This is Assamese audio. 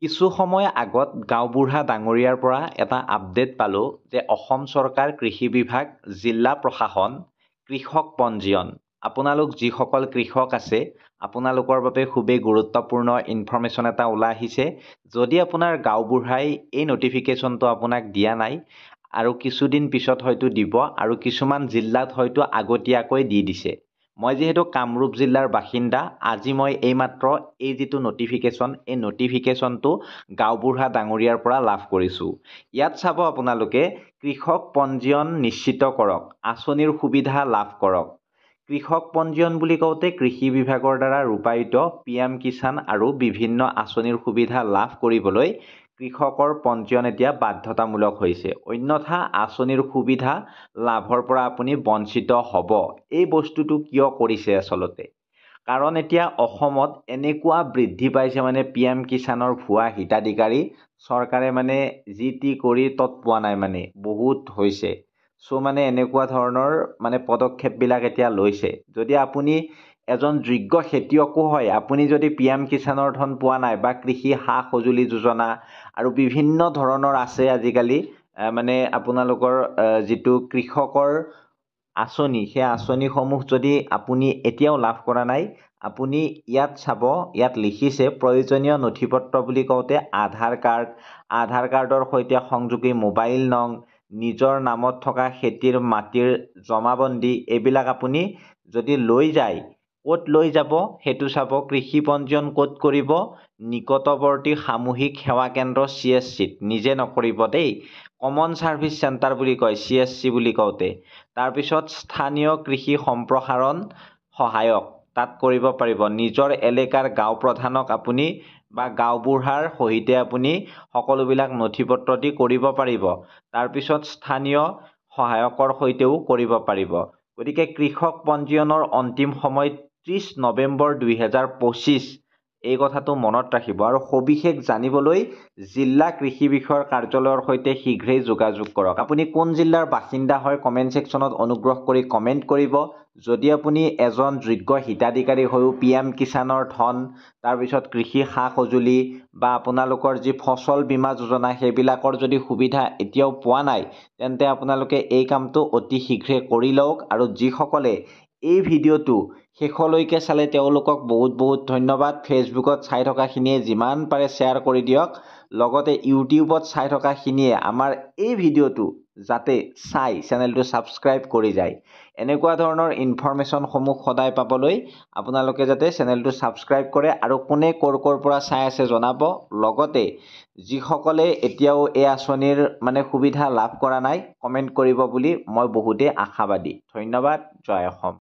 কিছু সময় আগত গাঁওবুঢ়া ডাঙৰীয়াৰ পৰা এটা আপডেট পালোঁ যে অসম চৰকাৰ কৃষি বিভাগ, জিলা প্ৰশাসন, কৃষক পঞ্জীয়ন, আপোনালোক যিসকল কৃষক আছে আপোনালোকৰ বাবে খুবেই গুৰুত্বপূৰ্ণ ইনফৰমেশ্যন এটা ওলাই আহিছে। যদি আপোনাৰ গাঁওবুঢ়াই এই নটিফিকেশ্যনটো আপোনাক দিয়া নাই আৰু কিছুদিন পিছত হয়তো দিব আৰু কিছুমান জিলাত হয়তো আগতীয়াকৈ দি দিছে। মই যিহেতু কামৰূপ জিলাৰ বাসিন্দা, আজি মই এইমাত্ৰ এই যিটো নটিফিকেশ্যন, এই নটিফিকেশ্যনটো গাঁওবুঢ়া ডাঙৰীয়াৰ পৰা লাভ কৰিছোঁ। ইয়াত চাব আপোনালোকে কৃষক পঞ্জীয়ন নিশ্চিত কৰক, আঁচনিৰ সুবিধা লাভ কৰক। কৃষক পঞ্জীয়ন বুলি কওঁতে কৃষি বিভাগৰ দ্বাৰা ৰূপায়িত PM কিষাণ আৰু বিভিন্ন আঁচনিৰ সুবিধা লাভ কৰিবলৈ কৃষকৰ পঞ্জীয়ন এতিয়া বাধ্যতামূলক হৈছে। অন্যথা আঁচনিৰ সুবিধা লাভৰ পৰা আপুনি বঞ্চিত হ'ব। এই বস্তুটো কিয় কৰিছে আচলতে? কাৰণ এতিয়া অসমত এনেকুৱা বৃদ্ধি পাইছে PM কিষাণৰ ভুৱা হিতাধিকাৰী, চৰকাৰে যি টি কৰি তত পোৱা নাই, বহুত হৈছে। এনেকুৱা ধৰণৰ পদক্ষেপবিলাক এতিয়া লৈছে। যদি আপুনি এজন যোগ্য খেতিয়কো হয়, আপুনি যদি PM কিষাণৰ ধন পোৱা নাই বা কৃষি সা-সঁজুলি যোজনা আৰু বিভিন্ন ধৰণৰ আছে আজিকালি আপোনালোকৰ যিটো কৃষকৰ আঁচনি, সেই আঁচনিসমূহ যদি আপুনি এতিয়াও লাভ কৰা নাই, আপুনি ইয়াত চাব, ইয়াত লিখিছে প্ৰয়োজনীয় নথিপত্ৰ বুলি কওঁতে আধাৰ কাৰ্ডৰ সৈতে সংযোগী মোবাইল নং, নিজৰ নামত থকা খেতিৰ মাটিৰ জমাবন্দী, এইবিলাক আপুনি যদি লৈ যায়, ক'ত লৈ যাব সেইটো চাব। কৃষি পঞ্জীয়ন ক'ত কৰিব? নিকটৱৰ্তী সামূহিক সেৱা কেন্দ্ৰ CSCত, নিজে নকৰিব দেই। কমন ছাৰ্ভিচ চেণ্টাৰ বুলি কয় CSC বুলি কওঁতে। তাৰপিছত স্থানীয় কৃষি সম্প্ৰসাৰণ সহায়ক, তাত কৰিব পাৰিব। নিজৰ এলেকাৰ গাঁও প্ৰধানক আপুনি বা গাঁওবুঢ়াৰ সহিতে আপুনি সকলোবিলাক নথিপত্ৰ দি কৰিব পাৰিব। তাৰপিছত স্থানীয় সহায়কৰ সৈতেও কৰিব পাৰিব। গতিকে কৃষক পঞ্জীয়নৰ অন্তিম সময় 30 নৱেম্বৰ 2025, এই কথাটো মনত ৰাখিব। আৰু সবিশেষ জানিবলৈ জিলা কৃষি বিষয়ৰ কাৰ্যালয়ৰ সৈতে শীঘ্ৰেই যোগাযোগ কৰক। আপুনি কোন জিলাৰ বাসিন্দা হয় কমেণ্ট ছেকশ্যনত অনুগ্ৰহ কৰি কমেণ্ট কৰিব। যদি আপুনি এজন যোগ্য হিতাধিকাৰী হৈও PM কিষাণৰ ধন, তাৰপিছত কৃষি সা-সঁজুলি বা আপোনালোকৰ যি ফচল বীমা যোজনা, সেইবিলাকৰ যদি সুবিধা এতিয়াও পোৱা নাই, তেন্তে আপোনালোকে এই কামটো অতি শীঘ্ৰে কৰি লওক। আৰু যিসকলে এই ভিডিঅ'টো শেষলৈকে চালে তেওঁলোকক বহুত বহুত ধন্যবাদ। ফেচবুকত চাই থকাখিনিয়ে যিমান পাৰে শ্বেয়াৰ কৰি দিয়ক। লগতে ইউটিউবত চাই থকাখিনিয়ে আমাৰ এই ভিডিঅ'টো যাতে চাই চেনেলটো ছাবস্ক্ৰাইব কৰি যায়। এনেকুৱা ধৰণৰ ইনফৰমেশ্যনসমূহ সদায় পাবলৈ আপোনালোকে যাতে চেনেলটো ছাবস্ক্ৰাইব কৰে আৰু কোনে ক'ৰ পৰা চাই আছে জনাব। লগতে যিসকলে এতিয়াও এই আঁচনিৰ সুবিধা লাভ কৰা নাই, কমেণ্ট কৰিব বুলি মই বহুতেই আশাবাদী। ধন্যবাদ। জয় অসম।